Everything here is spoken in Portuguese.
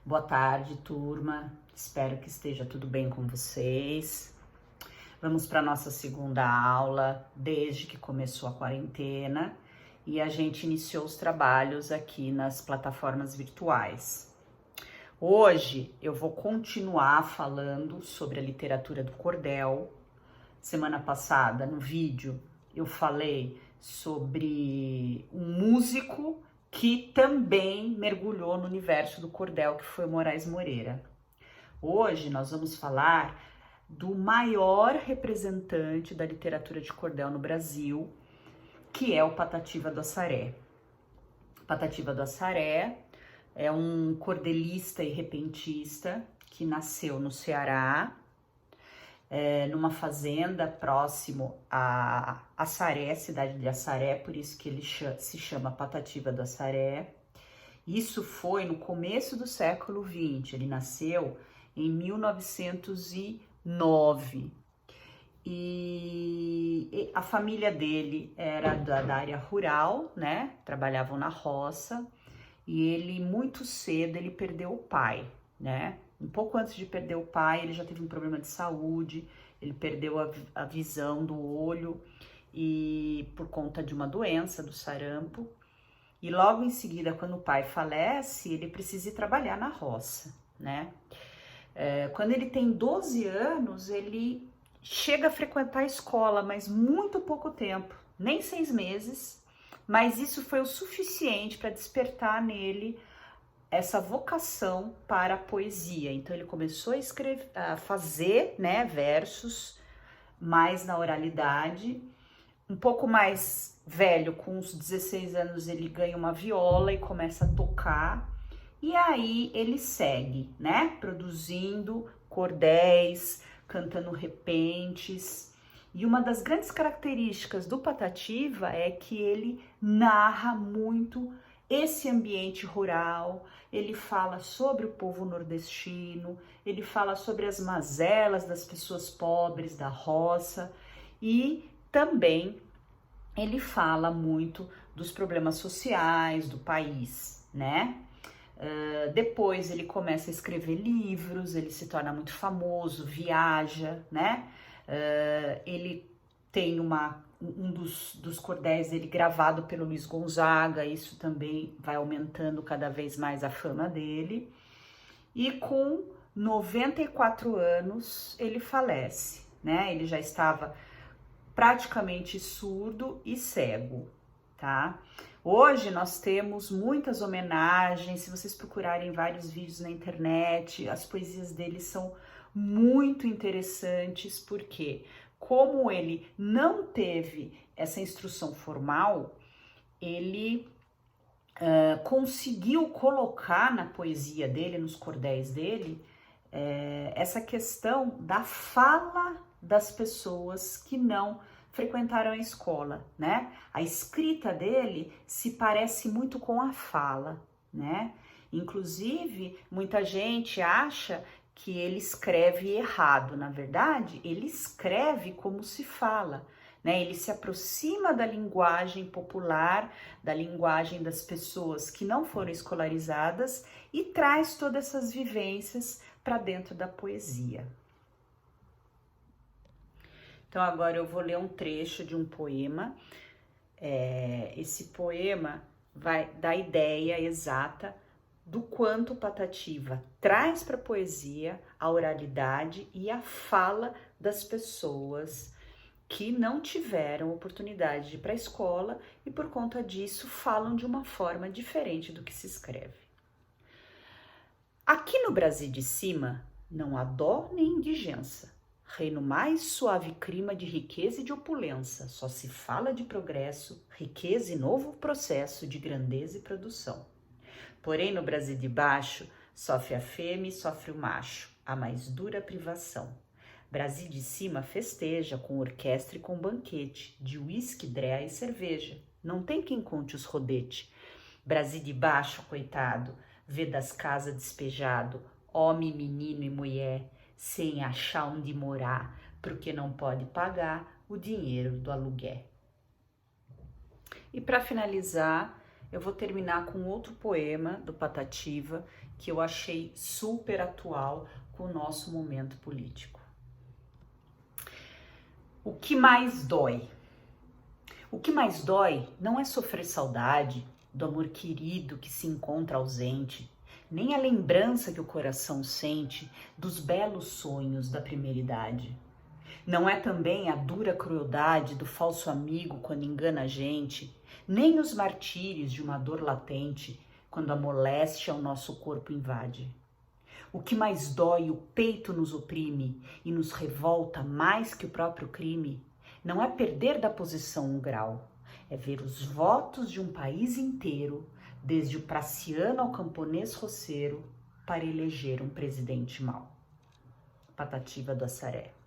Boa tarde, turma. Espero que esteja tudo bem com vocês. Vamos para a nossa segunda aula desde que começou a quarentena e a gente iniciou os trabalhos aqui nas plataformas virtuais. Hoje eu vou continuar falando sobre a literatura do cordel. Semana passada, no vídeo, eu falei sobre um músico que também mergulhou no universo do cordel, que foi o Moraes Moreira. Hoje nós vamos falar do maior representante da literatura de cordel no Brasil, que é o Patativa do Assaré. Patativa do Assaré é um cordelista e repentista que nasceu no Ceará, numa fazenda próximo a Assaré, cidade de Assaré, por isso que ele se chama Patativa do Assaré. Isso foi no começo do século XX, ele nasceu em 1909. E a família dele era da área rural, né? Trabalhavam na roça, e ele muito cedo ele perdeu o pai, né? Um pouco antes de perder o pai, ele já teve um problema de saúde, ele perdeu a visão do olho e por conta de uma doença, do sarampo. E logo em seguida, quando o pai falece, ele precisa ir trabalhar na roça, né? Quando ele tem 12 anos, ele chega a frequentar a escola, mas muito pouco tempo, nem 6 meses, mas isso foi o suficiente para despertar nele essa vocação para a poesia. Então ele começou a fazer, né, versos, mais na oralidade. Um pouco mais velho, com uns 16 anos, ele ganha uma viola e começa a tocar. E aí ele segue, né, produzindo cordéis, cantando repentes. E uma das grandes características do Patativa é que ele narra muito esse ambiente rural, ele fala sobre o povo nordestino, ele fala sobre as mazelas das pessoas pobres da roça e também ele fala muito dos problemas sociais do país, né? Depois ele começa a escrever livros, ele se torna muito famoso, viaja, né? Ele tem um dos cordéis dele gravado pelo Luiz Gonzaga, isso também vai aumentando cada vez mais a fama dele. E com 94 anos ele falece, né? Ele já estava praticamente surdo e cego, tá? Hoje nós temos muitas homenagens, se vocês procurarem vários vídeos na internet, as poesias dele são muito interessantes, porque como ele não teve essa instrução formal, ele conseguiu colocar na poesia dele, nos cordéis dele, essa questão da fala das pessoas que não frequentaram a escola, né? A escrita dele se parece muito com a fala, né? Inclusive, muita gente acha que ele escreve errado. Na verdade, ele escreve como se fala, né? Ele se aproxima da linguagem popular, da linguagem das pessoas que não foram escolarizadas e traz todas essas vivências para dentro da poesia. Então agora eu vou ler um trecho de um poema. Esse poema vai dar a ideia exata do quanto Patativa traz para a poesia a oralidade e a fala das pessoas que não tiveram oportunidade de ir para a escola e por conta disso falam de uma forma diferente do que se escreve. Aqui no Brasil de cima não há dó nem indigença, reino mais suave clima de riqueza e de opulência, só se fala de progresso, riqueza e novo processo de grandeza e produção. Porém no Brasil de baixo sofre a fêmea e sofre o macho, a mais dura privação. Brasil de cima festeja com orquestra e com banquete, de uísque, dréa e cerveja. Não tem quem conte os rodete. Brasil de baixo, coitado, vê das casas despejado, homem, menino e mulher, sem achar onde morar, porque não pode pagar o dinheiro do aluguel. E para finalizar, eu vou terminar com outro poema do Patativa que eu achei super atual com o nosso momento político. O que mais dói? O que mais dói não é sofrer saudade do amor querido que se encontra ausente, nem a lembrança que o coração sente dos belos sonhos da primeira idade. Não é também a dura crueldade do falso amigo quando engana a gente, nem os martírios de uma dor latente quando a moléstia o nosso corpo invade. O que mais dói, o peito nos oprime e nos revolta mais que o próprio crime, não é perder da posição um grau, é ver os votos de um país inteiro, desde o praciano ao camponês roceiro, para eleger um presidente mau. Patativa do Assaré.